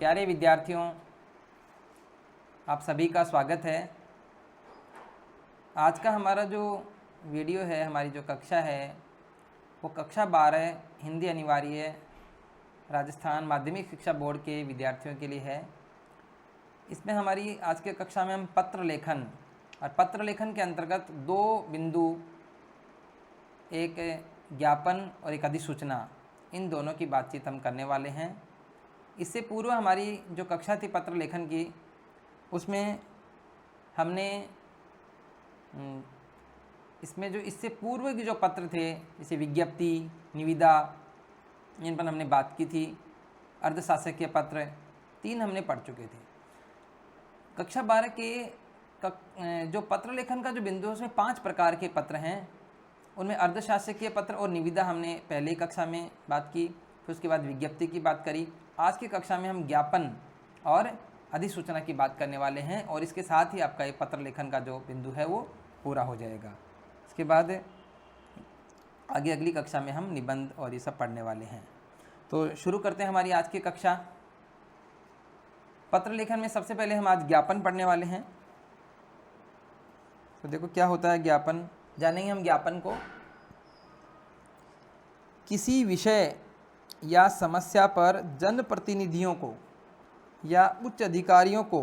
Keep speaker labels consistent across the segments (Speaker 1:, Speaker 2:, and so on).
Speaker 1: प्यारे विद्यार्थियों, आप सभी का स्वागत है। आज का हमारा जो वीडियो है, हमारी जो कक्षा है वो कक्षा 12 हिंदी अनिवार्य राजस्थान माध्यमिक शिक्षा बोर्ड के विद्यार्थियों के लिए है। इसमें हमारी आज के कक्षा में हम पत्र लेखन और पत्र लेखन के अंतर्गत दो बिंदु, एक ज्ञापन और एक अधिसूचना, इन दोनों की बातचीत हम करने वाले हैं। इससे पूर्व हमारी जो कक्षा थी पत्र लेखन की, उसमें हमने इसमें जो इससे पूर्व के जो पत्र थे, जैसे विज्ञप्ति, निविदा, इन पर हमने बात की थी। अर्धशासकीय पत्र 3 हमने पढ़ चुके थे। कक्षा 12 के जो पत्र लेखन का जो बिंदु है उसमें 5 प्रकार के पत्र हैं। उनमें अर्धशासकीय पत्र और निविदा हमने पहले कक्षा में बात की, फिर उसके बाद विज्ञप्ति की बात करी। आज की कक्षा में हम ज्ञापन और अधिसूचना की बात करने वाले हैं और इसके साथ ही आपका ये पत्र लेखन का जो बिंदु है वो पूरा हो जाएगा। इसके बाद आगे अगली कक्षा में हम निबंध और ये सब पढ़ने वाले हैं। तो शुरू करते हैं हमारी आज की कक्षा। पत्र लेखन में सबसे पहले हम आज ज्ञापन पढ़ने वाले हैं। तो देखो क्या होता है ज्ञापन, जानेंगे हम ज्ञापन को। किसी विषय या समस्या पर जनप्रतिनिधियों को या उच्च अधिकारियों को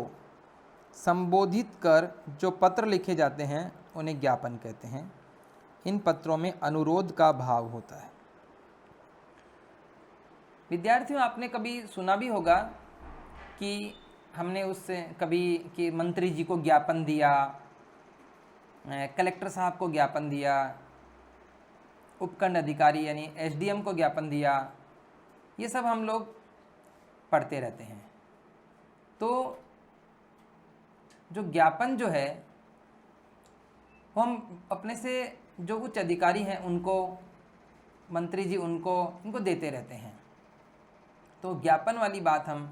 Speaker 1: संबोधित कर जो पत्र लिखे जाते हैं उन्हें ज्ञापन कहते हैं। इन पत्रों में अनुरोध का भाव होता है। विद्यार्थियों, आपने कभी सुना भी होगा कि हमने उससे कभी कि मंत्री जी को ज्ञापन दिया, कलेक्टर साहब को ज्ञापन दिया, उपखंड अधिकारी यानी एसडीएम को ज्ञापन दिया। ये सब हम लोग पढ़ते रहते हैं। तो जो ज्ञापन जो है वो हम अपने से जो उच्च अधिकारी हैं उनको, मंत्री जी उनको देते रहते हैं। तो ज्ञापन वाली बात हम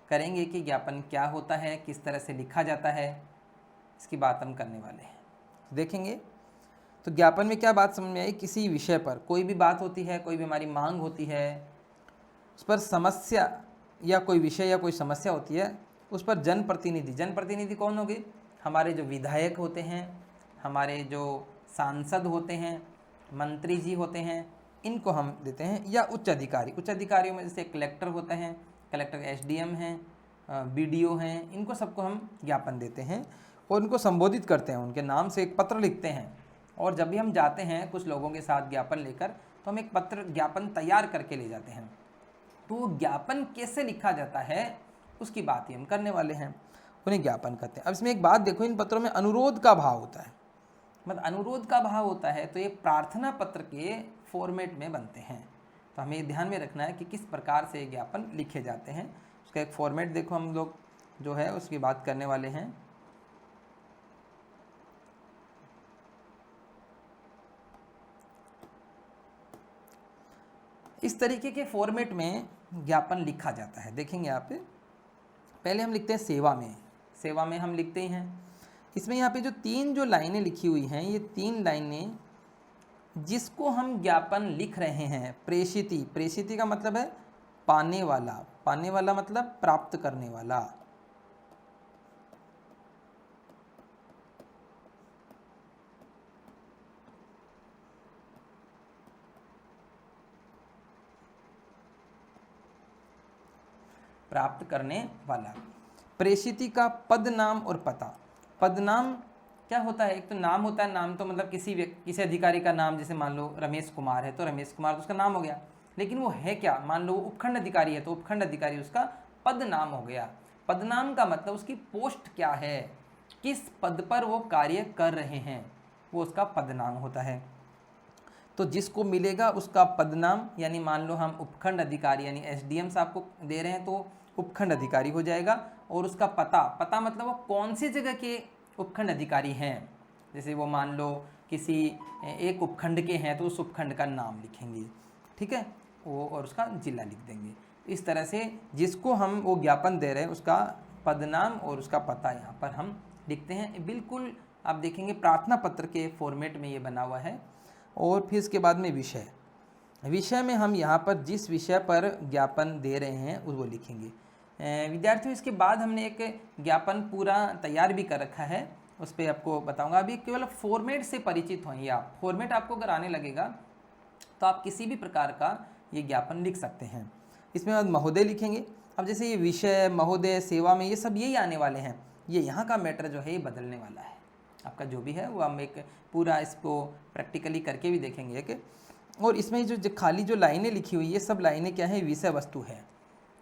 Speaker 1: करेंगे कि ज्ञापन क्या होता है, किस तरह से लिखा जाता है, इसकी बात हम करने वाले हैं। देखेंगे तो ज्ञापन में क्या बात समझ में आई। किसी विषय पर कोई भी बात होती है, कोई भी हमारी मांग होती है, उस पर समस्या या कोई विषय या कोई समस्या होती है, उस पर जनप्रतिनिधि कौन होंगे? हमारे जो विधायक होते हैं, हमारे जो सांसद होते हैं, मंत्री जी होते हैं, इनको हम देते हैं। या उच्च अधिकारियों में जैसे कलेक्टर होते हैं, कलेक्टर एसडीएम हैं, बीडीओ हैं, इनको सबको हम ज्ञापन देते हैं और उनको संबोधित करते हैं, उनके नाम से एक पत्र लिखते हैं। और जब भी हम जाते हैं कुछ लोगों के साथ ज्ञापन लेकर, तो हम एक पत्र ज्ञापन तैयार करके ले जाते हैं। तो ज्ञापन कैसे लिखा जाता है उसकी बात ही हम करने वाले हैं, उन्हें ज्ञापन कहते हैं। अब इसमें एक बात देखो, इन पत्रों में अनुरोध का भाव होता है। मतलब अनुरोध का भाव होता है तो ये प्रार्थना पत्र के फॉर्मेट में बनते हैं। तो हमें ध्यान में रखना है कि किस प्रकार से ज्ञापन लिखे जाते हैं। उसका एक फॉर्मेट देखो, हम लोग जो है उसकी बात करने वाले हैं। इस तरीके के फॉर्मेट में ज्ञापन लिखा जाता है। देखेंगे आप, पहले हम लिखते हैं सेवा में हम लिखते हैं। इसमें यहाँ पे जो 3 जो लाइनें लिखी हुई हैं, ये 3 लाइनें जिसको हम ज्ञापन लिख रहे हैं, प्रेषिती का मतलब है पाने वाला मतलब प्राप्त करने वाला। प्राप्त करने वाला। प्रेषिती का पद नाम और पता। पद नाम क्या होता है? एक तो नाम होता है, नाम तो मतलब किसी अधिकारी का नाम, जैसे मान लो रमेश कुमार है तो रमेश कुमार तो उसका नाम हो गया, लेकिन वो है क्या? मान लो वो उपखंड अधिकारी है तो उपखंड अधिकारी उसका पद नाम हो गया। पद नाम का मतलब उसकी पोस्ट क्या है, किस पद पर वो कार्य कर रहे हैं, वो उसका पद नाम होता है। तो जिसको मिलेगा उसका पदनाम, यानी मान लो हम उपखंड अधिकारी यानी एसडीएम साहब को दे रहे हैं तो उपखंड अधिकारी हो जाएगा। और उसका पता मतलब वो कौन सी जगह के उपखंड अधिकारी हैं। जैसे वो मान लो किसी एक उपखंड के हैं तो उस उपखंड का नाम लिखेंगे, ठीक है, वो, और उसका जिला लिख देंगे। इस तरह से जिसको हम वो ज्ञापन दे रहे हैं उसका पदनाम और उसका पता यहाँ पर हम लिखते हैं। बिल्कुल आप देखेंगे प्रार्थना पत्र के फॉर्मेट में ये बना हुआ है। और फिर इसके बाद में विषय में हम यहाँ पर जिस विषय पर ज्ञापन दे रहे हैं वो लिखेंगे। विद्यार्थियों इसके बाद हमने एक ज्ञापन पूरा तैयार भी कर रखा है, उस पर आपको बताऊंगा। अभी केवल फॉर्मेट से परिचित होंगे आप। फॉर्मेट आपको अगर आने लगेगा तो आप किसी भी प्रकार का ये ज्ञापन लिख सकते हैं। इसमें बाद महोदय लिखेंगे। अब जैसे ये विषय, महोदय, सेवा में ये सब यही आने वाले हैं। ये यहाँ का मैटर जो है ये बदलने वाला है। आपका जो भी है वो हम एक पूरा इसको प्रैक्टिकली करके भी देखेंगे कि, और इसमें जो खाली जो लाइनें लिखी हुई ये सब लाइनें क्या है, विषय वस्तु है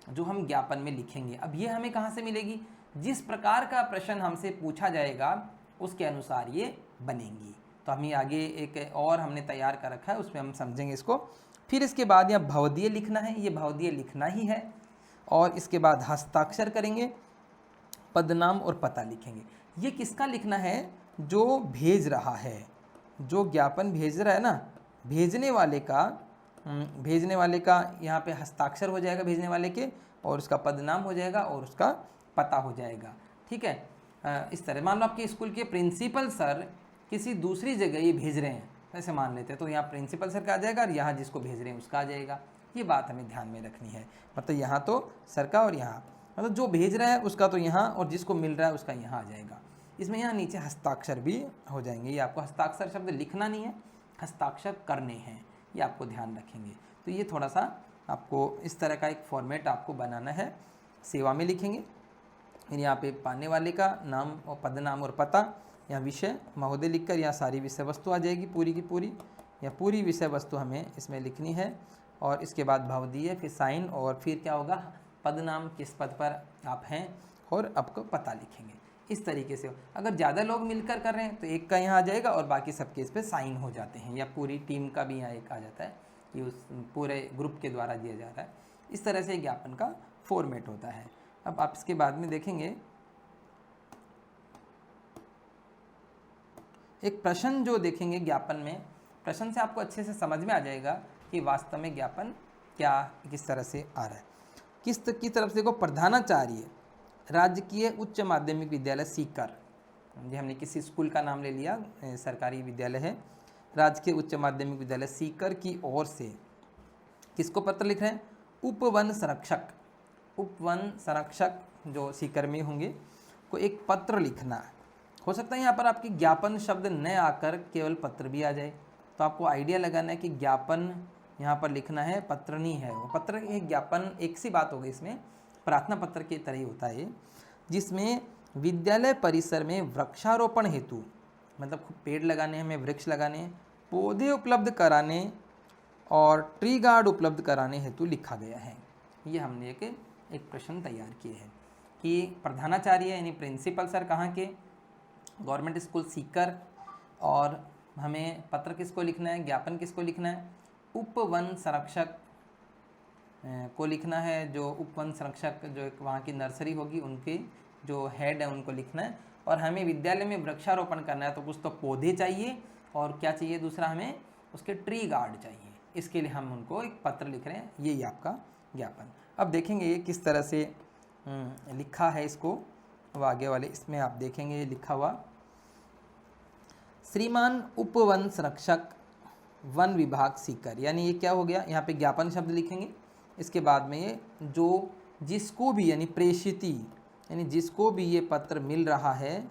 Speaker 1: जो हम ज्ञापन में लिखेंगे। अब ये हमें कहाँ से मिलेगी, जिस प्रकार का प्रश्न हमसे पूछा जाएगा उसके अनुसार ये बनेंगी। तो हमें आगे एक और हमने तैयार कर रखा है, उसमें हम समझेंगे इसको। फिर इसके बाद यहाँ भवदीय लिखना है, ये भवदीय लिखना ही है। और इसके बाद हस्ताक्षर करेंगे, पदनाम और पता लिखेंगे। ये किसका लिखना है, जो भेज रहा है, जो ज्ञापन भेज रहा है ना, भेजने वाले का यहाँ पे हस्ताक्षर हो जाएगा भेजने वाले के, और उसका पदनाम हो जाएगा और उसका पता हो जाएगा। ठीक है, इस तरह मान लो आपके स्कूल के प्रिंसिपल सर किसी दूसरी जगह ये भेज रहे हैं, ऐसे मान लेते हैं, तो यहाँ प्रिंसिपल सर का आ जाएगा और यहाँ जिसको भेज रहे हैं उसका आ जाएगा। ये बात हमें ध्यान में रखनी है। मतलब यहाँ तो सर का और यहाँ, मतलब जो भेज रहा है उसका तो यहाँ और जिसको मिल रहा है उसका यहाँ आ जाएगा। इसमें यहाँ नीचे हस्ताक्षर भी हो जाएंगे। ये आपको हस्ताक्षर शब्द लिखना नहीं है, हस्ताक्षर करने हैं, ये आपको ध्यान रखेंगे। तो ये थोड़ा सा आपको इस तरह का एक फॉर्मेट आपको बनाना है। सेवा में लिखेंगे, फिर यहाँ पे पाने वाले का नाम और पदनाम और पता, यहाँ विषय महोदय लिखकर यहाँ सारी विषय वस्तु आ जाएगी पूरी की पूरी, या पूरी विषय वस्तु हमें इसमें लिखनी है। और इसके बाद भवदीय, फिर साइन, और फिर क्या होगा, पदनाम, किस पद पर आप हैं, और आपको पता लिखेंगे। इस तरीके से अगर ज़्यादा लोग मिलकर कर रहे हैं तो एक का यहाँ आ जाएगा और बाकी सबके इस पर साइन हो जाते हैं, या पूरी टीम का भी यहाँ एक आ जाता है, ये उस पूरे ग्रुप के द्वारा दिया जा रहा है। इस तरह से ज्ञापन का फॉर्मेट होता है। अब आप इसके बाद में देखेंगे एक प्रश्न जो देखेंगे ज्ञापन में, प्रश्न से आपको अच्छे से समझ में आ जाएगा कि वास्तव में ज्ञापन क्या किस तरह से आ रहा है। की तरफ से देखो, प्रधानाचार्य राजकीय उच्च माध्यमिक विद्यालय सीकर, ये हमने किसी स्कूल का नाम ले लिया, सरकारी विद्यालय है, राजकीय उच्च माध्यमिक विद्यालय सीकर की ओर से किसको पत्र लिख रहे हैं, उपवन संरक्षक, उपवन संरक्षक जो सीकर में होंगे को एक पत्र लिखना है। हो सकता है यहाँ पर आपकी ज्ञापन शब्द न आकर केवल पत्र भी आ जाए, तो आपको आइडिया लगाना है कि ज्ञापन यहाँ पर लिखना है, पत्र नहीं है। वो पत्र एक ज्ञापन एक सी बात हो गई, इसमें प्रार्थना पत्र की तरह ही होता है, जिसमें विद्यालय परिसर में वृक्षारोपण हेतु, मतलब पेड़ लगाने हैं, हमें वृक्ष लगाने, पौधे उपलब्ध कराने और ट्री गार्ड उपलब्ध कराने हेतु लिखा गया है। ये हमने एक प्रश्न तैयार किए हैं कि प्रधानाचार्य यानी प्रिंसिपल सर कहाँ के, गवर्नमेंट स्कूल सीकर, और हमें पत्र किसको लिखना है, ज्ञापन किसको लिखना है, उपवन संरक्षक को लिखना है। जो उपवन संरक्षक जो एक वहाँ की नर्सरी होगी उनके जो हेड है उनको लिखना है। और हमें विद्यालय में वृक्षारोपण करना है तो कुछ तो पौधे चाहिए, और क्या चाहिए दूसरा, हमें उसके ट्री गार्ड चाहिए। इसके लिए हम उनको एक पत्र लिख रहे हैं, यही आपका ज्ञापन। अब देखेंगे ये किस तरह से लिखा है इसको, वो आगे वाले इसमें आप देखेंगे लिखा हुआ, श्रीमान उपवन संरक्षक वन विभाग सीकर, यानी ये क्या हो गया, यहाँ पे ज्ञापन शब्द लिखेंगे। इसके बाद में ये जो जिसको भी यानी प्रेषिती, यानी जिसको भी ये पत्र मिल रहा है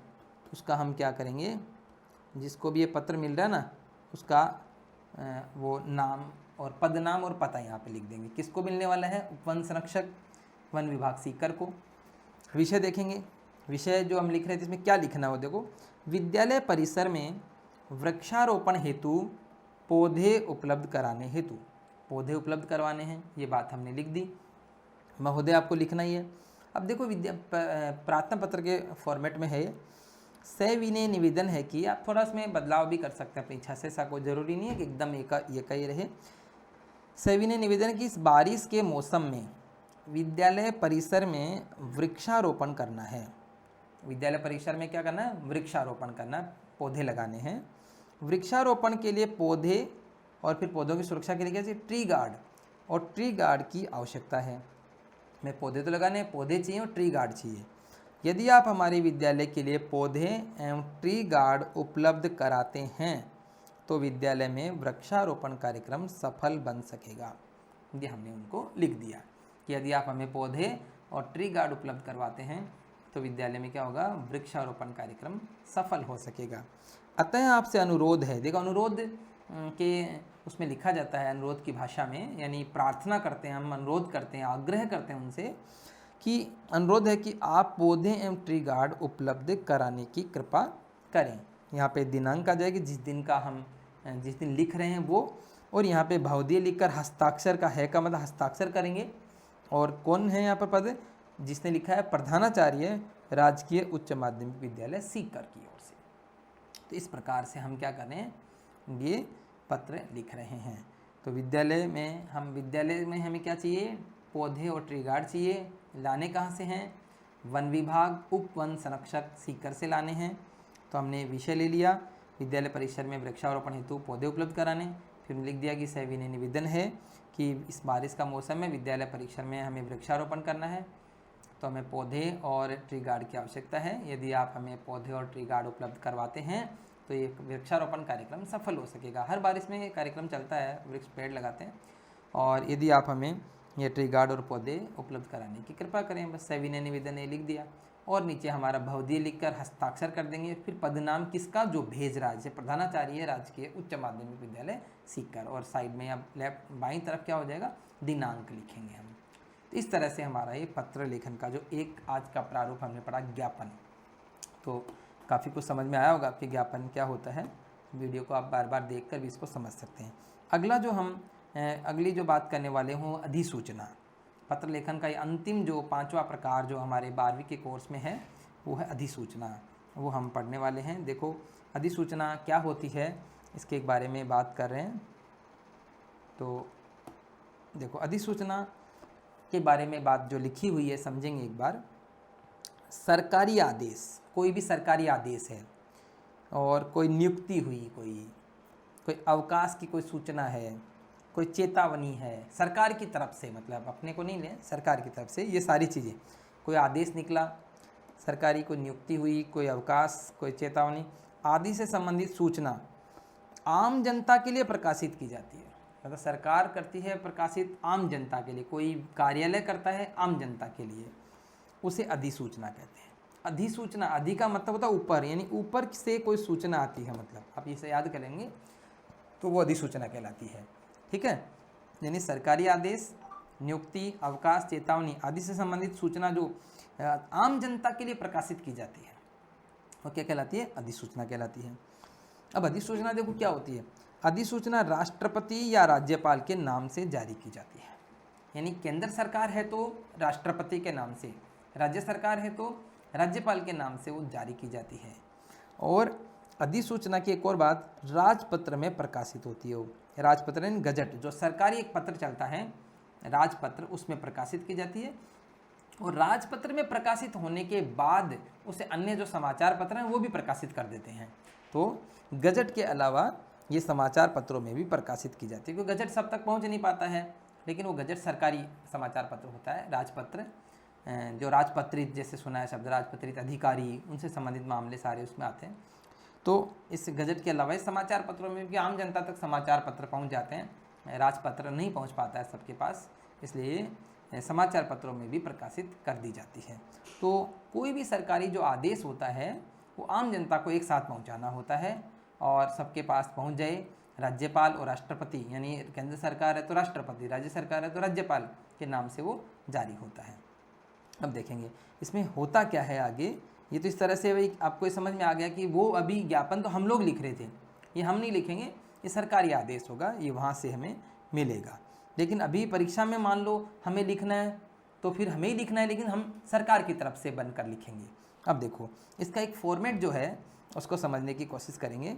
Speaker 1: उसका हम क्या करेंगे, जिसको भी ये पत्र मिल रहा है ना उसका वो नाम और पदनाम और पता यहाँ पे लिख देंगे। किसको मिलने वाला है, उपवन संरक्षक वन विभाग सीकर को। विषय देखेंगे, विषय जो हम लिख रहे थे इसमें क्या लिखना हो, देखो, विद्यालय परिसर में वृक्षारोपण हेतु पौधे उपलब्ध कराने हेतु, पौधे उपलब्ध करवाने हैं, ये बात हमने लिख दी। महोदय आपको लिखना ही है। अब देखो प्रार्थना पत्र के फॉर्मेट में है, सविनय निवेदन है कि आप थोड़ा इसमें बदलाव भी कर सकते हैं अपनी इच्छा से, ऐसा कोई ज़रूरी नहीं है कि एकदम एक ही रहे। सविनय निवेदन की इस बारिश के मौसम में विद्यालय परिसर में वृक्षारोपण करना है। विद्यालय परिसर में क्या करना है, वृक्षारोपण करना, पौधे लगाने हैं। वृक्षारोपण के लिए पौधे और फिर पौधों की सुरक्षा के लिए कैसे, ट्री गार्ड, और ट्री गार्ड की आवश्यकता है। मैं पौधे तो लगाने हैं, पौधे चाहिए और ट्री गार्ड चाहिए। यदि आप हमारे विद्यालय के लिए पौधे एवं ट्री गार्ड उपलब्ध कराते हैं तो विद्यालय में वृक्षारोपण कार्यक्रम सफल बन सकेगा। ये हमने उनको लिख दिया कि यदि आप हमें पौधे और ट्री गार्ड उपलब्ध करवाते हैं तो विद्यालय में क्या होगा, वृक्षारोपण कार्यक्रम सफल हो सकेगा। अतः आपसे अनुरोध है, देखो अनुरोध के उसमें लिखा जाता है अनुरोध की भाषा में, यानी प्रार्थना करते हैं, हम अनुरोध करते हैं, आग्रह करते हैं उनसे कि अनुरोध है कि आप पौधे एवं ट्री गार्ड उपलब्ध कराने की कृपा करें। यहाँ पे दिनांक आ जाएगी जिस दिन लिख रहे हैं वो, और यहाँ पे भवदीय लिखकर हस्ताक्षर का है का मतलब हस्ताक्षर करेंगे। और कौन है यहाँ पर पद, जिसने लिखा है प्रधानाचार्य राजकीय उच्च माध्यमिक विद्यालय सीकर की ओर से। तो इस प्रकार से हम क्या कर रहे हैं, ये पत्र लिख रहे हैं। तो विद्यालय में हमें क्या चाहिए, पौधे और ट्री गार्ड चाहिए। लाने कहाँ से हैं, वन विभाग उप वन संरक्षक सीकर से लाने हैं। तो हमने विषय ले लिया, विद्यालय परिसर में वृक्षारोपण हेतु पौधे उपलब्ध कराने। फिर लिख दिया कि सविनय निवेदन है कि इस बारिश का मौसम में विद्यालय परिसर में हमें वृक्षारोपण करना है, तो हमें पौधे और ट्री गार्ड की आवश्यकता है। यदि आप हमें पौधे और ट्री गार्ड उपलब्ध करवाते हैं तो ये वृक्षारोपण कार्यक्रम सफल हो सकेगा। हर बारिश में ये कार्यक्रम चलता है, वृक्ष पेड़ लगाते हैं। और यदि आप हमें ये ट्री गार्ड और पौधे उपलब्ध कराने की कृपा करें, बस सविनय निवेदन ये लिख दिया। और नीचे हमारा भवदीय लिखकर हस्ताक्षर कर देंगे। फिर पदनाम किसका, जो भेज रहा है, जैसे प्रधानाचार्य राजकीय उच्च माध्यमिक विद्यालय सीकर, और साइड में अब लेफ्ट बाईं तरफ क्या हो जाएगा, दिनांक लिखेंगे हम। तो इस तरह से हमारा ये पत्र लेखन का जो एक आज का प्रारूप हमने पढ़ा, ज्ञापन, तो काफ़ी कुछ समझ में आया होगा कि ज्ञापन क्या होता है। वीडियो को आप बार बार देखकर भी इसको समझ सकते हैं। अगली जो बात करने वाले हूँ, अधिसूचना। पत्र लेखन का ये अंतिम जो 5वां प्रकार जो हमारे 12वीं के कोर्स में है वो है अधिसूचना, वो हम पढ़ने वाले हैं। देखो अधिसूचना क्या होती है, इसके एक बारे में बात कर रहे हैं। तो देखो अधिसूचना के बारे में बात जो लिखी हुई है समझेंगे एक बार। सरकारी आदेश, कोई भी सरकारी आदेश है और कोई नियुक्ति हुई, कोई अवकाश की कोई सूचना है, कोई चेतावनी है सरकार की तरफ से, मतलब अपने को नहीं लें, सरकार की तरफ से, ये सारी चीज़ें, कोई आदेश निकला सरकारी, कोई नियुक्ति हुई, कोई अवकाश, कोई चेतावनी आदि से संबंधित सूचना आम जनता के लिए प्रकाशित की जाती है। मतलब सरकार करती है प्रकाशित आम जनता के लिए, कोई कार्यालय करता है आम जनता के लिए, उसे अधिसूचना कहते हैं। अधिसूचना, अधि का मतलब होता है ऊपर, यानी ऊपर से कोई सूचना आती है, मतलब आप इसे याद करेंगे तो वो अधिसूचना कहलाती है। ठीक है, यानी सरकारी आदेश, नियुक्ति, अवकाश, चेतावनी आदि से संबंधित सूचना जो आम जनता के लिए प्रकाशित की जाती है वो क्या कहलाती है, अधिसूचना कहलाती है। अब अधिसूचना देखो क्या होती है, अधिसूचना राष्ट्रपति या राज्यपाल के नाम से जारी की जाती है। यानी केंद्र सरकार है तो राष्ट्रपति के नाम से, राज्य सरकार है तो राज्यपाल के नाम से वो जारी की जाती है। और अधिसूचना की एक और बात, राजपत्र में प्रकाशित होती है। वो राजपत्र यानी गजट, जो सरकारी एक पत्र चलता है राजपत्र, उसमें प्रकाशित की जाती है। और राजपत्र में प्रकाशित होने के बाद उसे अन्य जो समाचार पत्र हैं वो भी प्रकाशित कर देते हैं। तो गजट के अलावा ये समाचार पत्रों में भी प्रकाशित की जाती है, क्योंकि गजट सब तक पहुंच नहीं पाता है, लेकिन वो गजट सरकारी समाचार पत्र होता है। राजपत्र जो राजपत्रित, जैसे सुना है शब्द राजपत्रित अधिकारी, उनसे संबंधित मामले सारे उसमें आते हैं। तो इस गजट के अलावा इस समाचार पत्रों में भी आम जनता तक समाचार पत्र पहुंच जाते हैं, राजपत्र नहीं पहुंच पाता है सबके पास, इसलिए समाचार पत्रों में भी प्रकाशित कर दी जाती है। तो कोई भी सरकारी जो आदेश होता है वो आम जनता को एक साथ पहुंचाना होता है और सबके पास पहुंच जाए। राज्यपाल और राष्ट्रपति, यानी केंद्र सरकार है तो राष्ट्रपति, राज्य सरकार है तो राज्यपाल के नाम से वो जारी होता है। अब देखेंगे इसमें होता क्या है आगे। ये तो इस तरह से भाई आपको ये समझ में आ गया कि वो अभी ज्ञापन तो हम लोग लिख रहे थे, ये हम नहीं लिखेंगे, ये सरकारी आदेश होगा, ये वहाँ से हमें मिलेगा। लेकिन अभी परीक्षा में मान लो हमें लिखना है तो फिर हमें ही लिखना है, लेकिन हम सरकार की तरफ से बनकर लिखेंगे। अब देखो इसका एक फॉर्मेट जो है उसको समझने की कोशिश करेंगे।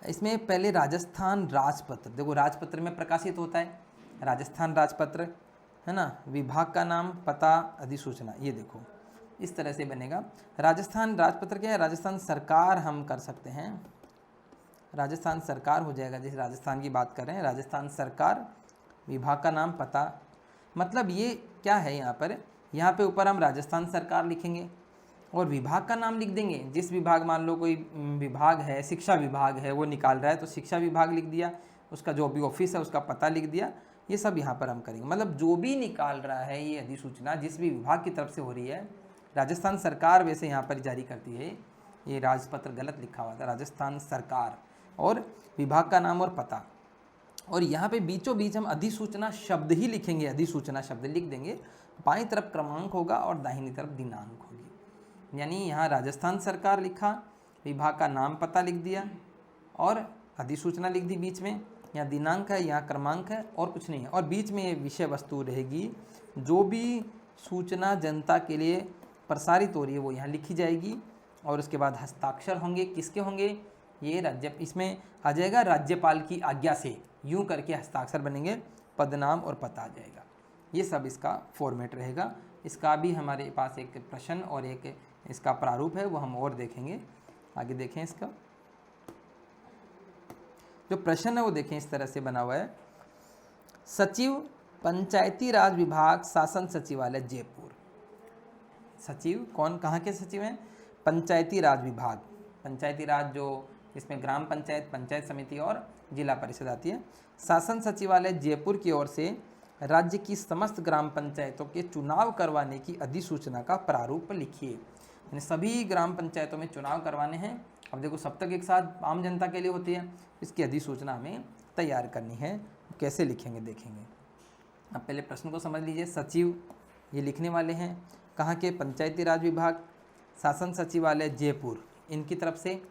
Speaker 1: इसमें पहले राजस्थान राजपत्र, देखो राजपत्र में प्रकाशित होता है, राजस्थान राजपत्र है ना, विभाग का नाम, पता, अधिसूचना, ये देखो इस तरह से बनेगा। राजस्थान राजपत्र क्या है, राजस्थान सरकार हम कर सकते हैं, राजस्थान सरकार हो जाएगा, जैसे राजस्थान की बात कर रहे हैं, राजस्थान सरकार, विभाग का नाम, पता, मतलब ये क्या है यहाँ पे ऊपर हम राजस्थान सरकार लिखेंगे और विभाग का नाम लिख देंगे। जिस विभाग, मान लो कोई विभाग है, शिक्षा विभाग है, वो निकाल रहा है तो शिक्षा विभाग लिख दिया, उसका जो भी ऑफिस है उसका पता लिख दिया, ये सब यहाँ पर हम करेंगे। मतलब जो भी निकाल रहा है ये अधिसूचना जिस भी विभाग की तरफ से हो रही है, राजस्थान सरकार वैसे यहाँ पर जारी करती है, ये राजपत्र गलत लिखा हुआ था, राजस्थान सरकार, और विभाग का नाम और पता, और यहाँ पे बीचों बीच हम अधिसूचना शब्द ही लिखेंगे, अधिसूचना शब्द लिख देंगे, बाईं तरफ क्रमांक होगा और दाहिनी तरफ दिनांक होगी। यानी यहाँ राजस्थान सरकार लिखा, विभाग का नाम पता लिख दिया और अधिसूचना लिख दी बीच में, यहाँ दिनांक है, यहाँ क्रमांक है और कुछ नहीं है, और बीच में ये विषय वस्तु रहेगी। जो भी सूचना जनता के लिए प्रसारित हो रही है वो यहाँ लिखी जाएगी, और उसके बाद हस्ताक्षर होंगे, किसके होंगे, ये राज्य, इसमें आ जाएगा राज्यपाल की आज्ञा से, यूं करके हस्ताक्षर बनेंगे, पदनाम और पता आ जाएगा। ये सब इसका फॉर्मेट रहेगा। इसका भी हमारे पास एक प्रश्न और एक इसका प्रारूप है, वो हम और देखेंगे, आगे देखें। इसका जो प्रश्न है वो देखें, इस तरह से बना हुआ है। सचिव पंचायती राज विभाग शासन सचिवालय जयपुर। सचिव कौन, कहाँ के सचिव हैं, पंचायती राज विभाग, पंचायती राज जो इसमें ग्राम पंचायत, पंचायत समिति और जिला परिषद आती है। शासन सचिवालय जयपुर की ओर से राज्य की समस्त ग्राम पंचायतों के चुनाव करवाने की अधिसूचना का प्रारूप लिखिए। यानी सभी ग्राम पंचायतों में चुनाव करवाने हैं। अब देखो सब तक एक साथ आम जनता के लिए होती है, इसकी अधिसूचना हमें तैयार करनी है। कैसे लिखेंगे देखेंगे। अब पहले प्रश्न को समझ लीजिए। सचिव ये लिखने वाले हैं, कहाँ के, पंचायती राज विभाग, शासन सचिवालय जयपुर, इनकी तरफ से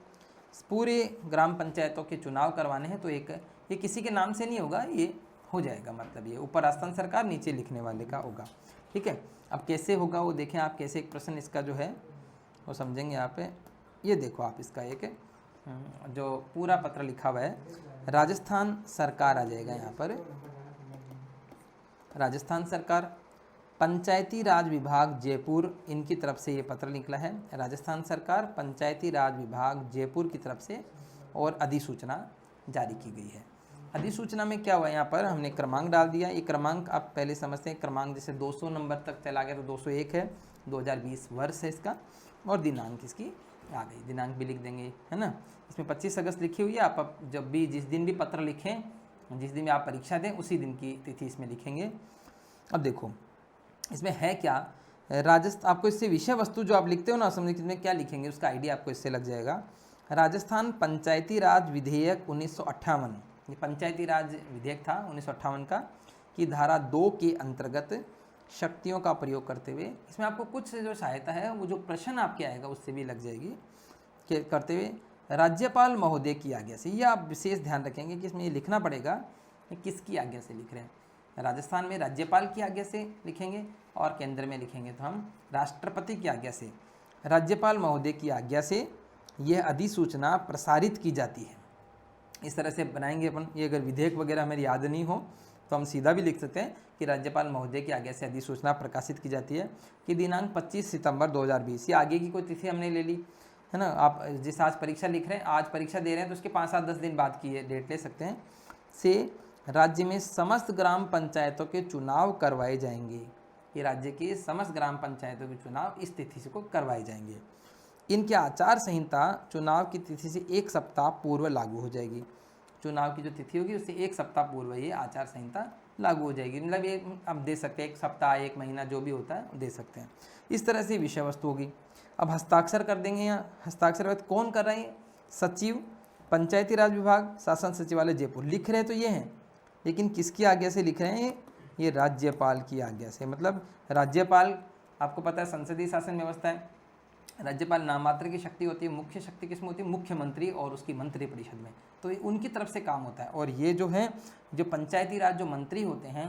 Speaker 1: पूरे ग्राम पंचायतों के चुनाव करवाने हैं। तो एक ये किसी के नाम से नहीं होगा, ये हो जाएगा, मतलब ये ऊपर राजस्थान सरकार, नीचे लिखने वाले का होगा, ठीक है। अब कैसे होगा वो देखें आप, कैसे एक प्रश्न इसका जो है वो समझेंगे यहाँ पे। ये देखो आप, इसका एक जो पूरा पत्र लिखा हुआ है, राजस्थान सरकार आ जाएगा यहाँ पर, राजस्थान सरकार, पंचायती राज विभाग जयपुर, इनकी तरफ से ये पत्र निकला है, राजस्थान सरकार पंचायती राज विभाग जयपुर की तरफ से, और अधिसूचना जारी की गई है। अधिसूचना में क्या हुआ, यहाँ पर हमने क्रमांक डाल दिया। ये क्रमांक आप पहले समझते हैं, क्रमांक जैसे 200 नंबर तक चला गया तो 201 है, 2020 वर्ष है इसका, और दिनांक इसकी आ गई, दिनांक भी लिख देंगे, है ना। इसमें 25 अगस्त लिखी हुई है। आप जब भी जिस दिन भी पत्र लिखें, जिस दिन भी आप परीक्षा दें, उसी दिन की तिथि इसमें लिखेंगे। अब देखो इसमें है क्या, राजस्थान, आपको इससे विषय वस्तु जो आप लिखते हो ना, समझिए इसमें क्या लिखेंगे उसका आइडिया आपको इससे लग जाएगा। राजस्थान पंचायती राज विधेयक 1958, ये पंचायती राज विधेयक था 1958 का, की धारा 2 के अंतर्गत शक्तियों का प्रयोग करते हुए, इसमें आपको कुछ जो सहायता है वो जो प्रश्न आपके आएगा उससे भी लग जाएगी, कि करते हुए राज्यपाल महोदय की आज्ञा से। ये आप विशेष ध्यान रखेंगे कि इसमें ये लिखना पड़ेगा कि किसकी आज्ञा से लिख रहे हैं। राजस्थान में राज्यपाल की आज्ञा से लिखेंगे, और केंद्र में लिखेंगे तो हम राष्ट्रपति की आज्ञा से। राज्यपाल महोदय की आज्ञा से यह अधिसूचना प्रसारित की जाती है। इस तरह से बनाएंगे अपन। ये अगर विधेयक वगैरह हमें याद नहीं हो तो हम सीधा भी लिख सकते हैं कि राज्यपाल महोदय की आज्ञा से अधिसूचना प्रकाशित की जाती है कि दिनांक 25 सितंबर 2020। ये आगे की कोई तिथि हमने ले ली है ना। आप जिस आज परीक्षा लिख रहे हैं, आज परीक्षा दे रहे हैं, तो उसके 5-7-10 दिन बाद की डेट ले सकते हैं, से राज्य में समस्त ग्राम पंचायतों के चुनाव करवाए जाएंगे। ये राज्य की समस्त ग्राम पंचायतों के चुनाव इस तिथि से को करवाए जाएंगे। इनकी आचार संहिता चुनाव की तिथि से 1 सप्ताह पूर्व लागू हो जाएगी। चुनाव की जो तिथि होगी उससे 1 सप्ताह पूर्व ये आचार संहिता लागू हो जाएगी। मतलब ये आप दे सकते हैं, 1 सप्ताह 1 महीना जो भी होता है दे सकते हैं। इस तरह से विषय वस्तु होगी। अब हस्ताक्षर कर देंगे। यहाँ हस्ताक्षर कौन कर रहे हैं, सचिव पंचायती राज विभाग शासन सचिवालय जयपुर लिख रहे हैं तो ये हैं, लेकिन किसकी आज्ञा से लिख रहे हैं, ये राज्यपाल की आज्ञा से। मतलब राज्यपाल, आपको पता है संसदीय शासन व्यवस्था है, राज्यपाल नाममात्र की शक्ति होती है, मुख्य शक्ति किसमें होती है, मुख्यमंत्री और उसकी मंत्रिपरिषद में, तो उनकी तरफ से काम होता है। और ये जो है जो पंचायती राज जो मंत्री होते हैं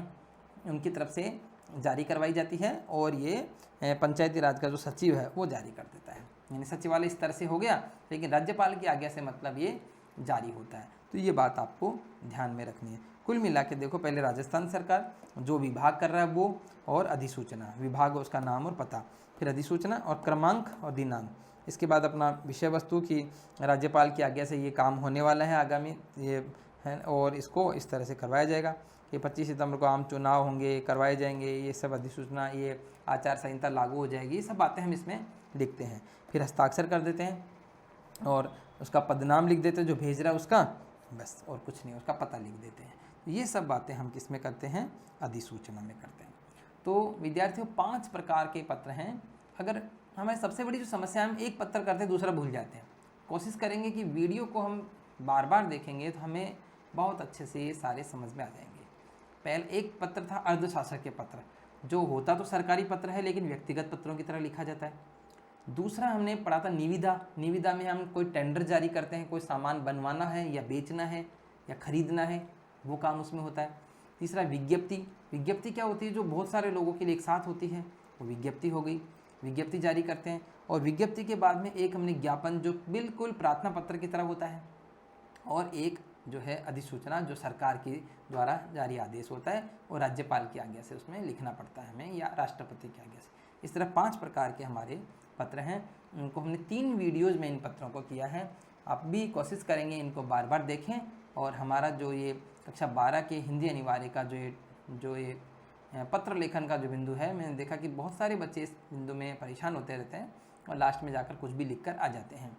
Speaker 1: उनकी तरफ से जारी करवाई जाती है, और ये पंचायती राज का जो सचिव है वो जारी कर देता है। यानी सचिवालय इस तरह से हो गया, लेकिन राज्यपाल की आज्ञा से मतलब ये जारी होता है। तो ये बात आपको ध्यान में रखनी है। कुल मिला के देखो, पहले राजस्थान सरकार जो विभाग कर रहा है वो, और अधिसूचना विभाग उसका नाम और पता, फिर अधिसूचना और क्रमांक और दिनांक। इसके बाद अपना विषय वस्तु की राज्यपाल की आज्ञा से ये काम होने वाला है आगामी, ये है, और इसको इस तरह से करवाया जाएगा कि 25 सितंबर को आम चुनाव होंगे, करवाए जाएंगे, ये सब अधिसूचना, ये आचार संहिता लागू हो जाएगी। ये सब बातें हम इसमें लिखते हैं, फिर हस्ताक्षर कर देते हैं और उसका पदनाम लिख देते हैं जो भेज रहा है उसका, बस और कुछ नहीं, उसका पता लिख देते हैं। ये सब बातें हम किस में करते हैं, अधिसूचना में करते हैं। तो विद्यार्थियों 5 प्रकार के पत्र हैं। अगर हमारी सबसे बड़ी जो समस्या है, हम एक पत्र करते हैं दूसरा भूल जाते हैं। कोशिश करेंगे कि वीडियो को हम बार बार देखेंगे तो हमें बहुत अच्छे से ये सारे समझ में आ जाएंगे। पहले एक पत्र था अर्धशासकीय पत्र, जो होता तो सरकारी पत्र है लेकिन व्यक्तिगत पत्रों की तरह लिखा जाता है। दूसरा हमने पढ़ा था निविदा। निविदा में हम कोई टेंडर जारी करते हैं, कोई सामान बनवाना है या बेचना है या खरीदना है, वो काम उसमें होता है। तीसरा विज्ञप्ति। विज्ञप्ति क्या होती है, जो बहुत सारे लोगों के लिए एक साथ होती है, वो विज्ञप्ति हो गई, विज्ञप्ति जारी करते हैं। और विज्ञप्ति के बाद में एक हमने ज्ञापन, जो बिल्कुल प्रार्थना पत्र की तरह होता है। और एक जो है अधिसूचना, जो सरकार के द्वारा जारी आदेश होता है और राज्यपाल की आज्ञा से उसमें लिखना पड़ता है हमें, या राष्ट्रपति की आज्ञा से। इस तरह 5 प्रकार के हमारे पत्र हैं। उनको हमने 3 वीडियोज़ में इन पत्रों को किया है। आप भी कोशिश करेंगे इनको बार बार देखें। और हमारा जो ये कक्षा 12 के हिंदी अनिवार्य का जो ये पत्र लेखन का जो बिंदु है, मैंने देखा कि बहुत सारे बच्चे इस बिंदु में परेशान होते रहते हैं और लास्ट में जाकर कुछ भी लिख कर आ जाते हैं।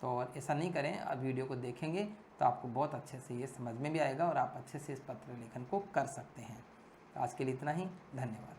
Speaker 1: तो ऐसा नहीं करें, अब वीडियो को देखेंगे तो आपको बहुत अच्छे से ये समझ में भी आएगा और आप अच्छे से इस पत्र लेखन को कर सकते हैं। आज के लिए इतना ही, धन्यवाद।